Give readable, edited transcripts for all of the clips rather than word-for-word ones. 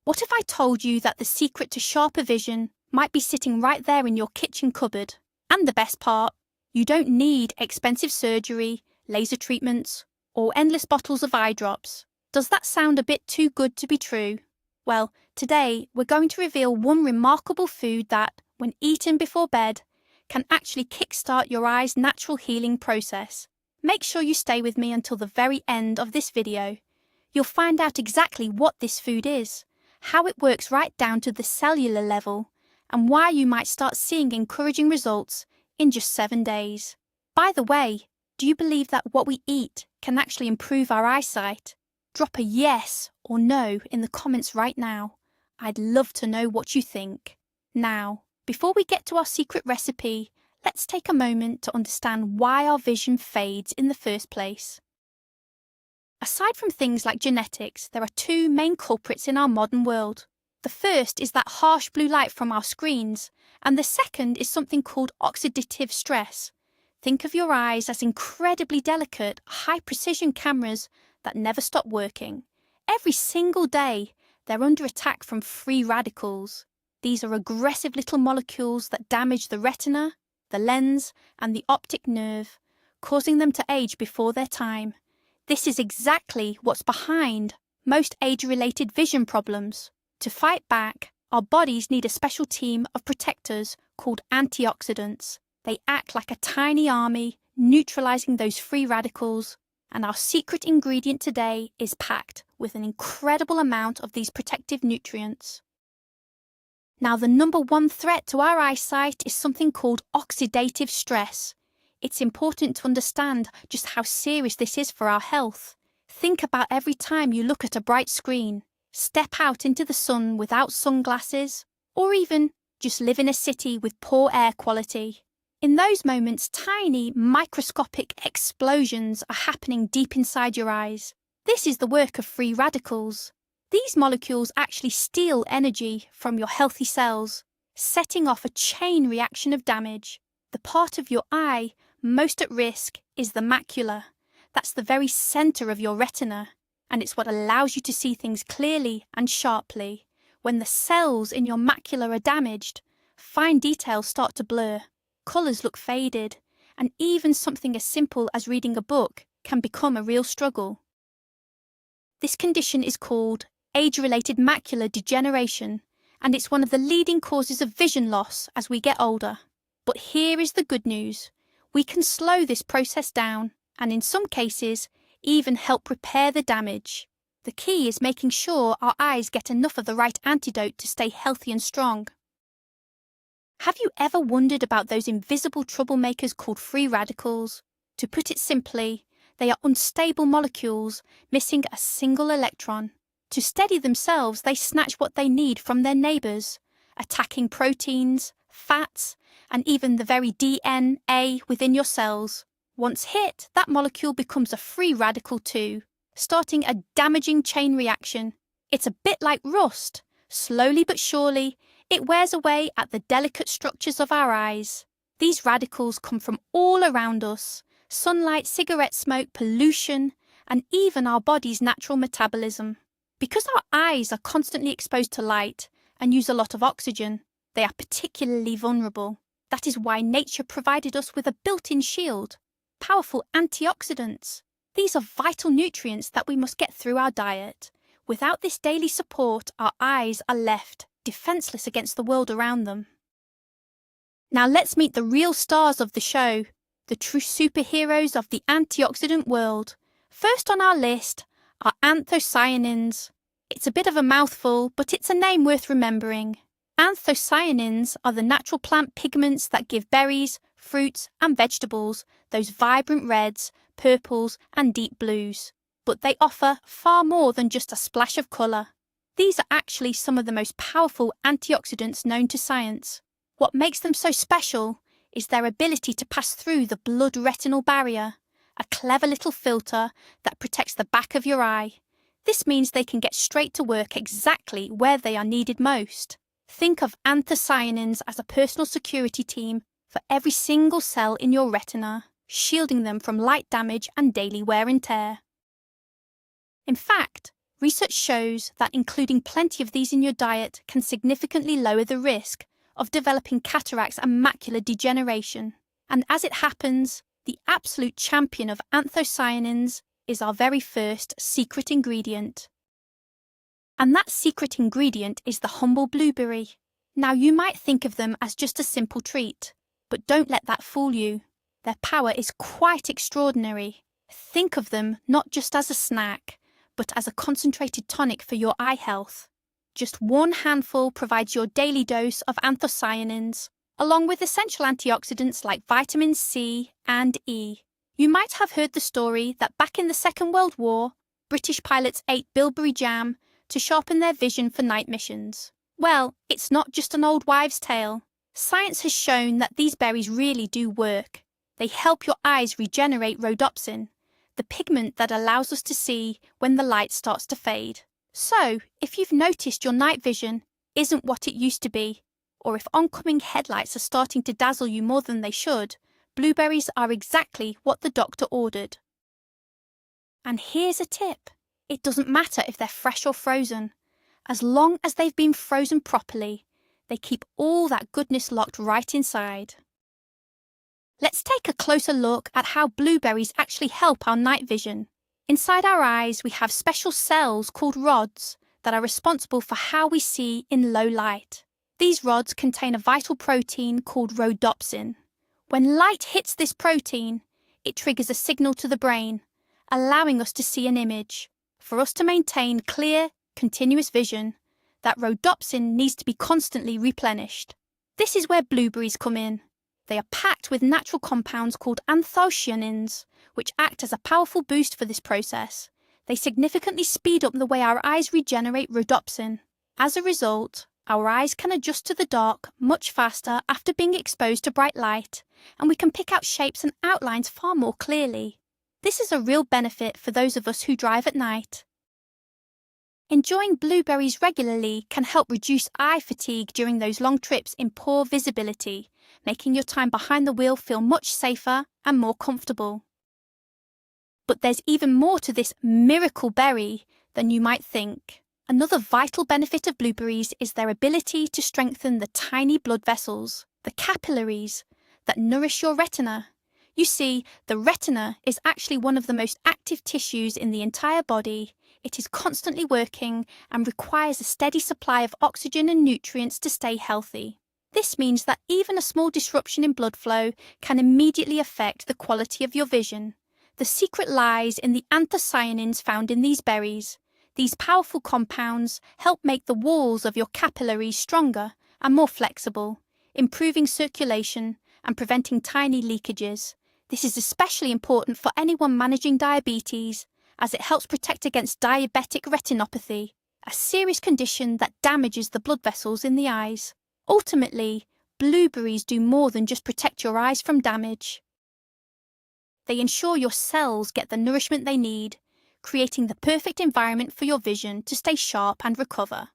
What if I told you that the secret to sharper vision might be sitting right there in your kitchen cupboard? And the best part, you don't need expensive surgery, laser treatments, or endless bottles of eye drops. Does that sound a bit too good to be true? Well, today we're going to reveal one remarkable food that, when eaten before bed, can actually kickstart your eye's natural healing process. Make sure you stay with me until the very end of this video. You'll find out exactly what this food is, how it works right down to the cellular level, and why you might start seeing encouraging results in just 7 days. By the way, do you believe that what we eat can actually improve our eyesight? Drop a yes or no in the comments right now. I'd love to know what you think. Now, before we get to our secret recipe, let's take a moment to understand why our vision fades in the first place. Aside from things like genetics, there are two main culprits in our modern world. The first is that harsh blue light from our screens, and the second is something called oxidative stress. Think of your eyes as incredibly delicate, high-precision cameras that never stop working. Every single day, they're under attack from free radicals. These are aggressive little molecules that damage the retina, the lens, and the optic nerve, causing them to age before their time. This is exactly what's behind most age-related vision problems. To fight back, our bodies need a special team of protectors called antioxidants. They act like a tiny army, neutralizing those free radicals, and our secret ingredient today is packed with an incredible amount of these protective nutrients. Now, the number one threat to our eyesight is something called oxidative stress. It's important to understand just how serious this is for our health. Think about every time you look at a bright screen, step out into the sun without sunglasses, or even just live in a city with poor air quality. In those moments, tiny, microscopic explosions are happening deep inside your eyes. This is the work of free radicals. These molecules actually steal energy from your healthy cells, setting off a chain reaction of damage. The part of your eye most at risk is the macula. That's the very center of your retina, and it's what allows you to see things clearly and sharply. When the cells in your macula are damaged, fine details start to blur, colors look faded, and even something as simple as reading a book can become a real struggle. This condition is called age-related macular degeneration, and it's one of the leading causes of vision loss as we get older. But here is the good news. We can slow this process down, and in some cases, even help repair the damage. The key is making sure our eyes get enough of the right antidote to stay healthy and strong. Have you ever wondered about those invisible troublemakers called free radicals? To put it simply, they are unstable molecules missing a single electron. To steady themselves, they snatch what they need from their neighbours, attacking proteins, fats, and even the very DNA within your cells. Once hit, that molecule becomes a free radical too, starting a damaging chain reaction. It's a bit like rust. Slowly but surely, it wears away at the delicate structures of our eyes. These radicals come from all around us: sunlight, cigarette smoke, pollution, and even our body's natural metabolism. Because our eyes are constantly exposed to light and use a lot of oxygen, they are particularly vulnerable. That is why nature provided us with a built-in shield, powerful antioxidants. These are vital nutrients that we must get through our diet. Without this daily support, our eyes are left defenseless against the world around them. Now let's meet the real stars of the show, the true superheroes of the antioxidant world. First on our list are anthocyanins. It's a bit of a mouthful, but it's a name worth remembering. Anthocyanins are the natural plant pigments that give berries, fruits, and vegetables those vibrant reds, purples, and deep blues. But they offer far more than just a splash of colour. These are actually some of the most powerful antioxidants known to science. What makes them so special is their ability to pass through the blood-retinal barrier, a clever little filter that protects the back of your eye. This means they can get straight to work exactly where they are needed most. Think of anthocyanins as a personal security team for every single cell in your retina, shielding them from light damage and daily wear and tear. In fact, Research shows that including plenty of these in your diet can significantly lower the risk of developing cataracts and macular degeneration. And as it happens, the absolute champion of anthocyanins is our very first secret ingredient. And that secret ingredient is the humble blueberry. Now you might think of them as just a simple treat, but don't let that fool you. Their power is quite extraordinary. Think of them not just as a snack, but as a concentrated tonic for your eye health. Just one handful provides your daily dose of anthocyanins, along with essential antioxidants like vitamins C and E. You might have heard the story that back in the Second World War, British pilots ate bilberry jam to sharpen their vision for night missions. Well, it's not just an old wives' tale. Science has shown that these berries really do work. They help your eyes regenerate rhodopsin, the pigment that allows us to see when the light starts to fade. So, if you've noticed your night vision isn't what it used to be, or if oncoming headlights are starting to dazzle you more than they should, blueberries are exactly what the doctor ordered. And here's a tip. It doesn't matter if they're fresh or frozen. As long as they've been frozen properly, they keep all that goodness locked right inside. Let's take a closer look at how blueberries actually help our night vision. Inside our eyes, we have special cells called rods that are responsible for how we see in low light. These rods contain a vital protein called rhodopsin. When light hits this protein, it triggers a signal to the brain, allowing us to see an image. For us to maintain clear, continuous vision, that rhodopsin needs to be constantly replenished. This is where blueberries come in. They are packed with natural compounds called anthocyanins, which act as a powerful boost for this process. They significantly speed up the way our eyes regenerate rhodopsin. As a result, our eyes can adjust to the dark much faster after being exposed to bright light, and we can pick out shapes and outlines far more clearly. This is a real benefit for those of us who drive at night. Enjoying blueberries regularly can help reduce eye fatigue during those long trips in poor visibility, making your time behind the wheel feel much safer and more comfortable. But there's even more to this miracle berry than you might think. Another vital benefit of blueberries is their ability to strengthen the tiny blood vessels, the capillaries, that nourish your retina. You see, the retina is actually one of the most active tissues in the entire body. It is constantly working and requires a steady supply of oxygen and nutrients to stay healthy. This means that even a small disruption in blood flow can immediately affect the quality of your vision. The secret lies in the anthocyanins found in these berries. These powerful compounds help make the walls of your capillaries stronger and more flexible, improving circulation and preventing tiny leakages. This is especially important for anyone managing diabetes, as it helps protect against diabetic retinopathy, a serious condition that damages the blood vessels in the eyes. Ultimately, blueberries do more than just protect your eyes from damage. They ensure your cells get the nourishment they need, creating the perfect environment for your vision to stay sharp and recover.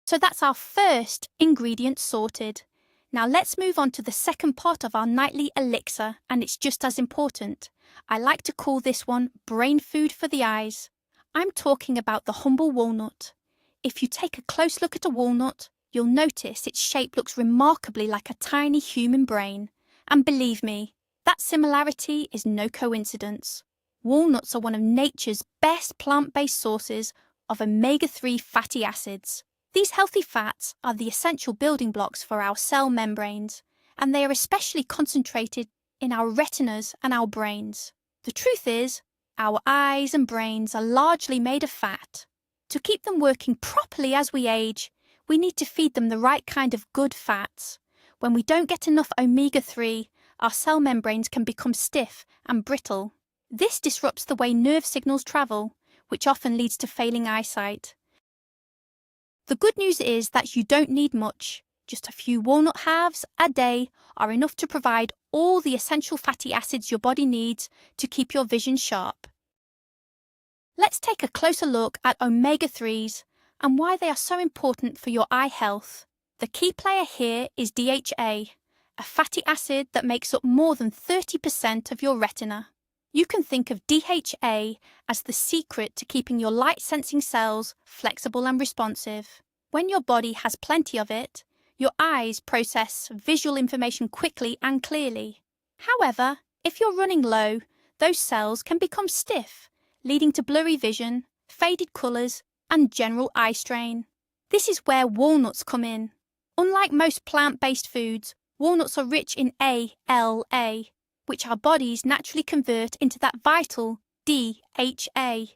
So that's our first ingredient sorted. Now let's move on to the second part of our nightly elixir, and it's just as important. I like to call this one brain food for the eyes. I'm talking about the humble walnut. If you take a close look at a walnut, you'll notice its shape looks remarkably like a tiny human brain. And believe me, that similarity is no coincidence. Walnuts are one of nature's best plant-based sources of omega-3 fatty acids. These healthy fats are the essential building blocks for our cell membranes, and they are especially concentrated in our retinas and our brains. The truth is, our eyes and brains are largely made of fat. To keep them working properly as we age, we need to feed them the right kind of good fats. When we don't get enough omega-3, our cell membranes can become stiff and brittle. This disrupts the way nerve signals travel, which often leads to failing eyesight. The good news is that you don't need much. Just a few walnut halves a day are enough to provide all the essential fatty acids your body needs to keep your vision sharp. Let's take a closer look at omega-3s and why they are so important for your eye health. The key player here is DHA, a fatty acid that makes up more than 30% of your retina. You can think of DHA as the secret to keeping your light-sensing cells flexible and responsive. When your body has plenty of it, your eyes process visual information quickly and clearly. However, if you're running low, those cells can become stiff, leading to blurry vision, faded colours, and general eye strain. This is where walnuts come in. Unlike most plant-based foods, walnuts are rich in ALA, which our bodies naturally convert into that vital DHA.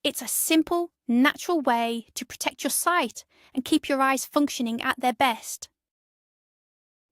It's a simple, natural way to protect your sight and keep your eyes functioning at their best.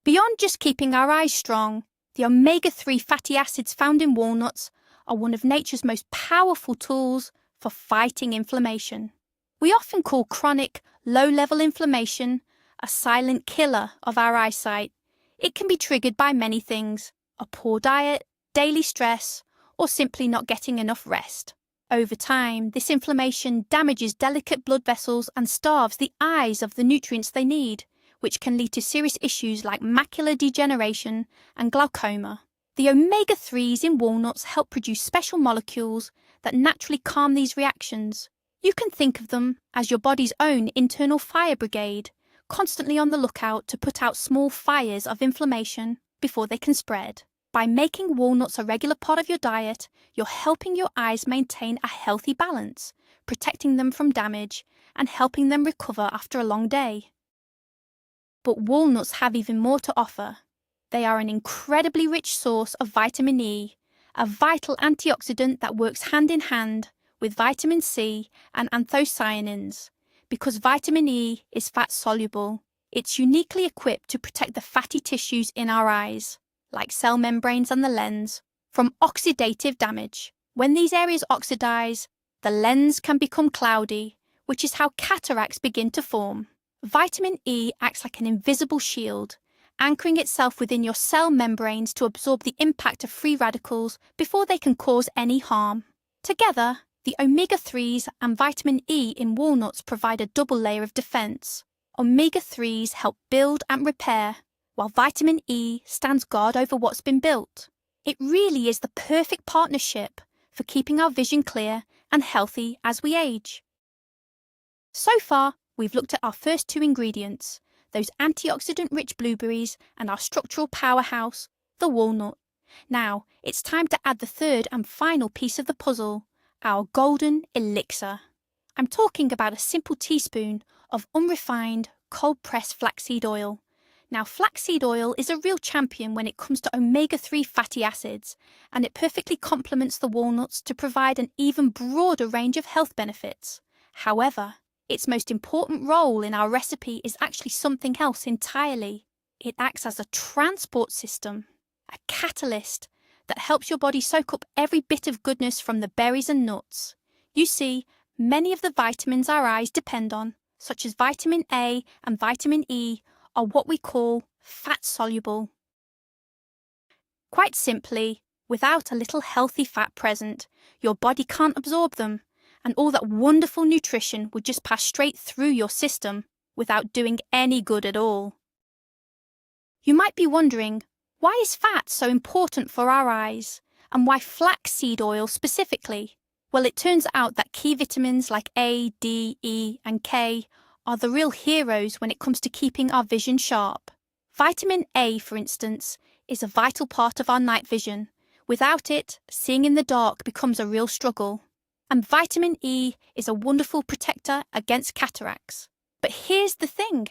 Beyond just keeping our eyes strong, the omega-3 fatty acids found in walnuts are one of nature's most powerful tools for fighting inflammation. We often call chronic, low-level inflammation a silent killer of our eyesight. It can be triggered by many things: a poor diet, daily stress, or simply not getting enough rest. Over time, this inflammation damages delicate blood vessels and starves the eyes of the nutrients they need, which can lead to serious issues like macular degeneration and glaucoma. The omega-3s in walnuts help produce special molecules that naturally calm these reactions. You can think of them as your body's own internal fire brigade, constantly on the lookout to put out small fires of inflammation before they can spread. By making walnuts a regular part of your diet, you're helping your eyes maintain a healthy balance, protecting them from damage and helping them recover after a long day. But walnuts have even more to offer. They are an incredibly rich source of vitamin E, a vital antioxidant that works hand in hand with vitamin C and anthocyanins. Because vitamin E is fat-soluble, it's uniquely equipped to protect the fatty tissues in our eyes, like cell membranes and the lens, from oxidative damage. When these areas oxidize, the lens can become cloudy, which is how cataracts begin to form. Vitamin E acts like an invisible shield, anchoring itself within your cell membranes to absorb the impact of free radicals before they can cause any harm. Together, the omega-3s and vitamin E in walnuts provide a double layer of defense. Omega-3s help build and repair, while vitamin E stands guard over what's been built. It really is the perfect partnership for keeping our vision clear and healthy as we age. So far, we've looked at our first two ingredients, those antioxidant-rich blueberries and our structural powerhouse, the walnut. Now, it's time to add the third and final piece of the puzzle, our golden elixir. I'm talking about a simple teaspoon of unrefined, cold-pressed flaxseed oil. Now, flaxseed oil is a real champion when it comes to omega-3 fatty acids, and it perfectly complements the walnuts to provide an even broader range of health benefits. However, its most important role in our recipe is actually something else entirely. It acts as a transport system, a catalyst that helps your body soak up every bit of goodness from the berries and nuts. You see, many of the vitamins our eyes depend on, such as vitamin A and vitamin E, are what we call fat-soluble. Quite simply, without a little healthy fat present, your body can't absorb them, and all that wonderful nutrition would just pass straight through your system without doing any good at all. You might be wondering, why is fat so important for our eyes, and why flaxseed oil specifically? Well, it turns out that key vitamins like A, D, E, and K are the real heroes when it comes to keeping our vision sharp. Vitamin A, for instance, is a vital part of our night vision. Without it, seeing in the dark becomes a real struggle. And vitamin E is a wonderful protector against cataracts. But here's the thing.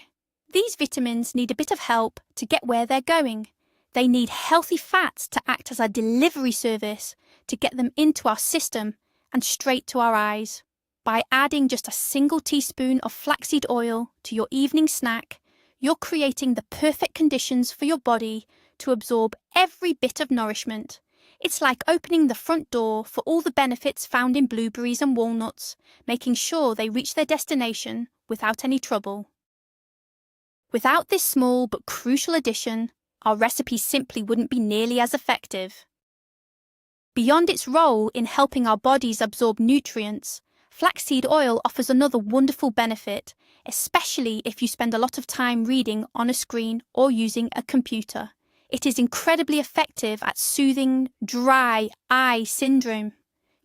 These vitamins need a bit of help to get where they're going. They need healthy fats to act as a delivery service to get them into our system and straight to our eyes. By adding just a single teaspoon of flaxseed oil to your evening snack, you're creating the perfect conditions for your body to absorb every bit of nourishment. It's like opening the front door for all the benefits found in blueberries and walnuts, making sure they reach their destination without any trouble. Without this small but crucial addition, our recipe simply wouldn't be nearly as effective. Beyond its role in helping our bodies absorb nutrients, flaxseed oil offers another wonderful benefit, especially if you spend a lot of time reading on a screen or using a computer. It is incredibly effective at soothing dry eye syndrome.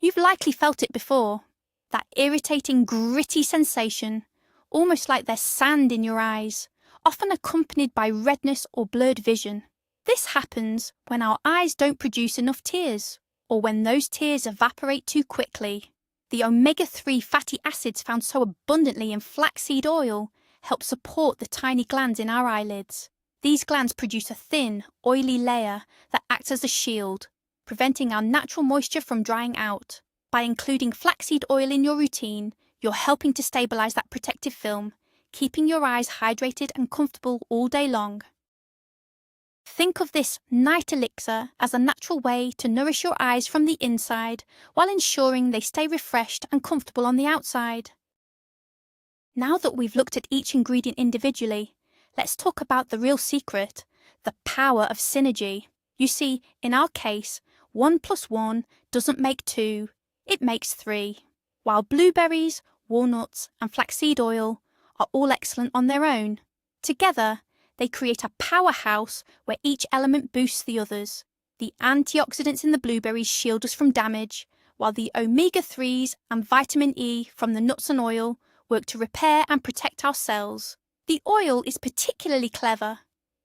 You've likely felt it before. That irritating, gritty sensation, almost like there's sand in your eyes, often accompanied by redness or blurred vision. This happens when our eyes don't produce enough tears, or when those tears evaporate too quickly. The omega-3 fatty acids found so abundantly in flaxseed oil help support the tiny glands in our eyelids. These glands produce a thin, oily layer that acts as a shield, preventing our natural moisture from drying out. By including flaxseed oil in your routine, you're helping to stabilize that protective film, keeping your eyes hydrated and comfortable all day long. Think of this night elixir as a natural way to nourish your eyes from the inside while ensuring they stay refreshed and comfortable on the outside. Now that we've looked at each ingredient individually, let's talk about the real secret, the power of synergy. You see, in our case, 1 + 1 doesn't make 2, it makes 3. While blueberries, walnuts, and flaxseed oil are all excellent on their own, together they create a powerhouse where each element boosts the others. The antioxidants in the blueberries shield us from damage, while the omega-3s and vitamin E from the nuts and oil work to repair and protect our cells. The oil is particularly clever.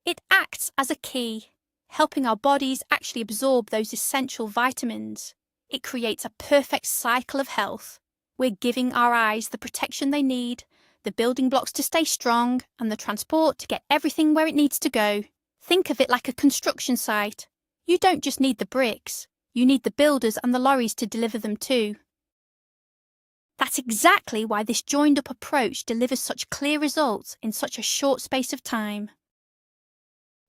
It acts as a key, helping our bodies actually absorb those essential vitamins. It creates a perfect cycle of health. We're giving our eyes the protection they need, the building blocks to stay strong, and the transport to get everything where it needs to go. Think of it like a construction site. You don't just need the bricks, you need the builders and the lorries to deliver them too. That's exactly why this joined-up approach delivers such clear results in such a short space of time.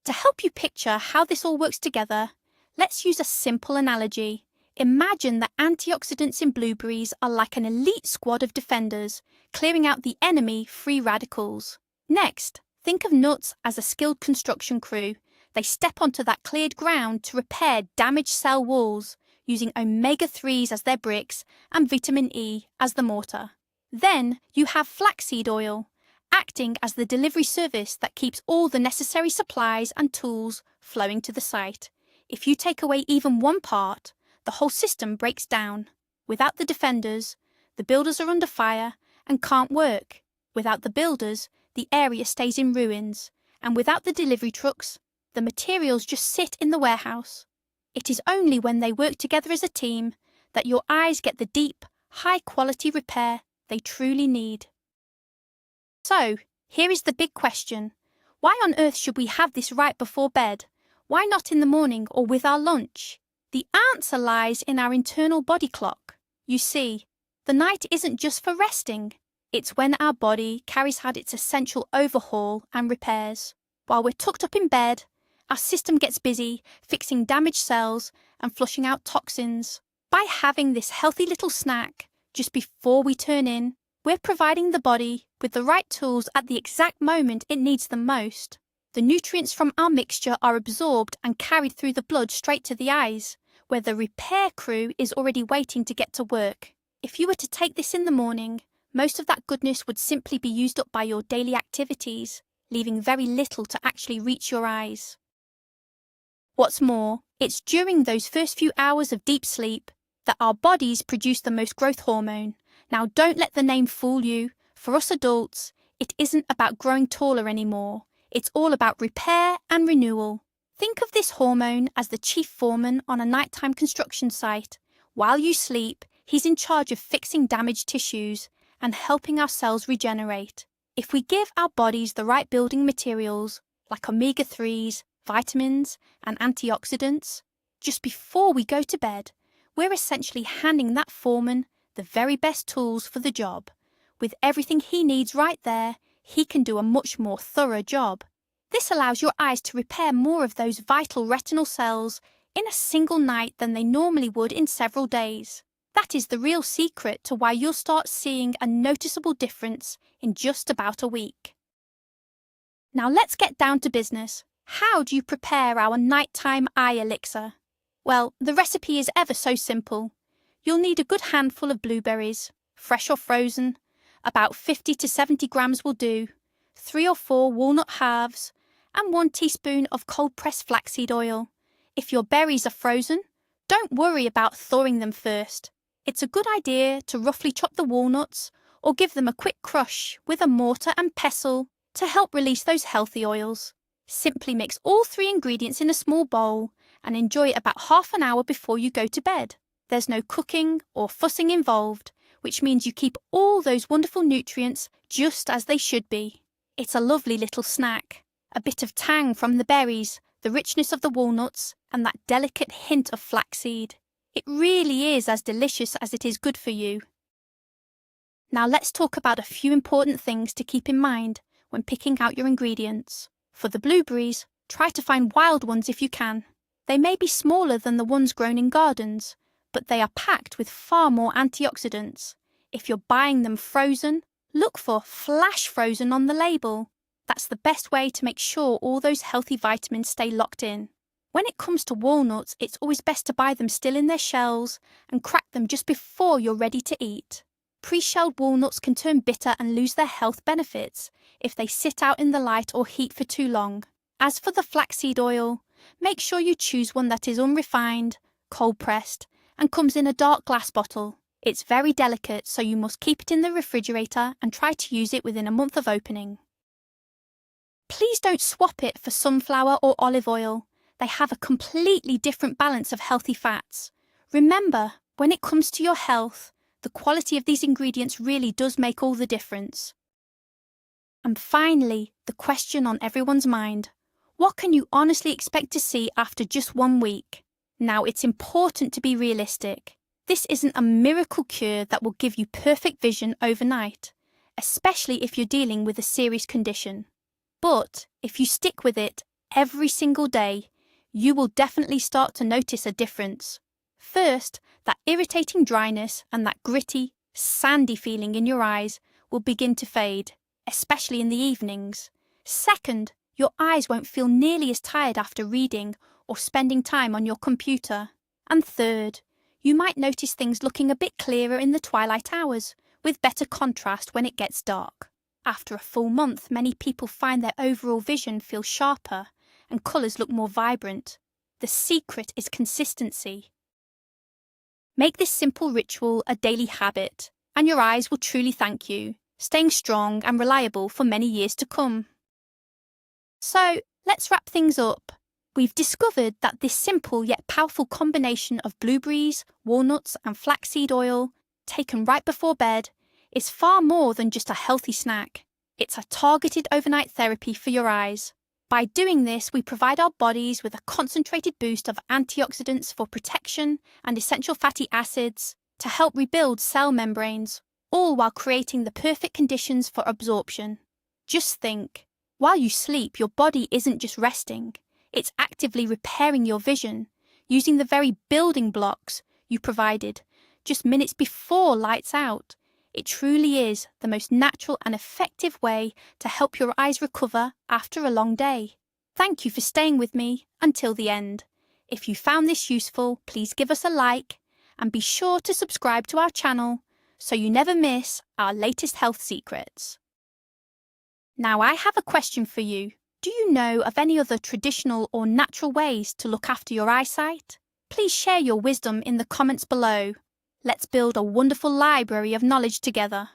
To help you picture how this all works together, let's use a simple analogy. Imagine that antioxidants in blueberries are like an elite squad of defenders, clearing out the enemy free radicals. Next, think of nuts as a skilled construction crew. They step onto that cleared ground to repair damaged cell walls, using omega-3s as their bricks and vitamin E as the mortar. Then you have flaxseed oil, acting as the delivery service that keeps all the necessary supplies and tools flowing to the site. If you take away even one part, the whole system breaks down. Without the defenders, the builders are under fire and can't work. Without the builders, the area stays in ruins. And without the delivery trucks, the materials just sit in the warehouse. It is only when they work together as a team that your eyes get the deep, high-quality repair they truly need. So, here is the big question. Why on earth should we have this right before bed? Why not in the morning or with our lunch? The answer lies in our internal body clock. You see, the night isn't just for resting. It's when our body carries out its essential overhaul and repairs. While we're tucked up in bed, our system gets busy fixing damaged cells and flushing out toxins. By having this healthy little snack just before we turn in, we're providing the body with the right tools at the exact moment it needs them most. The nutrients from our mixture are absorbed and carried through the blood straight to the eyes, where the repair crew is already waiting to get to work. If you were to take this in the morning, most of that goodness would simply be used up by your daily activities, leaving very little to actually reach your eyes. What's more, it's during those first few hours of deep sleep that our bodies produce the most growth hormone. Now don't let the name fool you. For us adults, it isn't about growing taller anymore. It's all about repair and renewal. Think of this hormone as the chief foreman on a nighttime construction site. While you sleep, he's in charge of fixing damaged tissues and helping our cells regenerate. If we give our bodies the right building materials, like omega-3s, vitamins, and antioxidants, just before we go to bed, we're essentially handing that foreman the very best tools for the job. With everything he needs right there, he can do a much more thorough job. This allows your eyes to repair more of those vital retinal cells in a single night than they normally would in several days. That is the real secret to why you'll start seeing a noticeable difference in just about a week. Now let's get down to business. How do you prepare our nighttime eye elixir? Well, the recipe is ever so simple. You'll need a good handful of blueberries, fresh or frozen. About 50 to 70 grams will do, 3 or 4 walnut halves, and 1 teaspoon of cold-pressed flaxseed oil. If your berries are frozen, don't worry about thawing them first. It's a good idea to roughly chop the walnuts or give them a quick crush with a mortar and pestle to help release those healthy oils. Simply mix all 3 ingredients in a small bowl and enjoy about half an hour before you go to bed. There's no cooking or fussing involved, which means you keep all those wonderful nutrients just as they should be. It's a lovely little snack. A bit of tang from the berries, the richness of the walnuts, and that delicate hint of flaxseed. It really is as delicious as it is good for you. Now let's talk about a few important things to keep in mind when picking out your ingredients. For the blueberries, try to find wild ones if you can. They may be smaller than the ones grown in gardens, but they are packed with far more antioxidants. If you're buying them frozen, look for flash frozen on the label. That's the best way to make sure all those healthy vitamins stay locked in. When it comes to walnuts, it's always best to buy them still in their shells and crack them just before you're ready to eat. Pre-shelled walnuts can turn bitter and lose their health benefits if they sit out in the light or heat for too long. As for the flaxseed oil, make sure you choose one that is unrefined, cold-pressed, and comes in a dark glass bottle. It's very delicate, so you must keep it in the refrigerator and try to use it within a month of opening. Please don't swap it for sunflower or olive oil. They have a completely different balance of healthy fats. Remember, when it comes to your health, the quality of these ingredients really does make all the difference. And finally, the question on everyone's mind. What can you honestly expect to see after just 1 week? Now, it's important to be realistic. This isn't a miracle cure that will give you perfect vision overnight, especially if you're dealing with a serious condition. But if you stick with it every single day, you will definitely start to notice a difference. First, that irritating dryness and that gritty, sandy feeling in your eyes will begin to fade, especially in the evenings. Second, your eyes won't feel nearly as tired after reading or spending time on your computer. And third, you might notice things looking a bit clearer in the twilight hours, with better contrast when it gets dark. After a full month, many people find their overall vision feels sharper and colours look more vibrant. The secret is consistency. Make this simple ritual a daily habit, and your eyes will truly thank you, staying strong and reliable for many years to come. So, let's wrap things up. We've discovered that this simple yet powerful combination of blueberries, walnuts, and flaxseed oil, taken right before bed, is far more than just a healthy snack. It's a targeted overnight therapy for your eyes. By doing this, we provide our bodies with a concentrated boost of antioxidants for protection and essential fatty acids to help rebuild cell membranes, all while creating the perfect conditions for absorption. Just think, while you sleep, your body isn't just resting, it's actively repairing your vision, using the very building blocks you provided just minutes before lights out. It truly is the most natural and effective way to help your eyes recover after a long day. Thank you for staying with me until the end. If you found this useful, please give us a like and be sure to subscribe to our channel so you never miss our latest health secrets. Now I have a question for you. Do you know of any other traditional or natural ways to look after your eyesight? Please share your wisdom in the comments below. Let's build a wonderful library of knowledge together.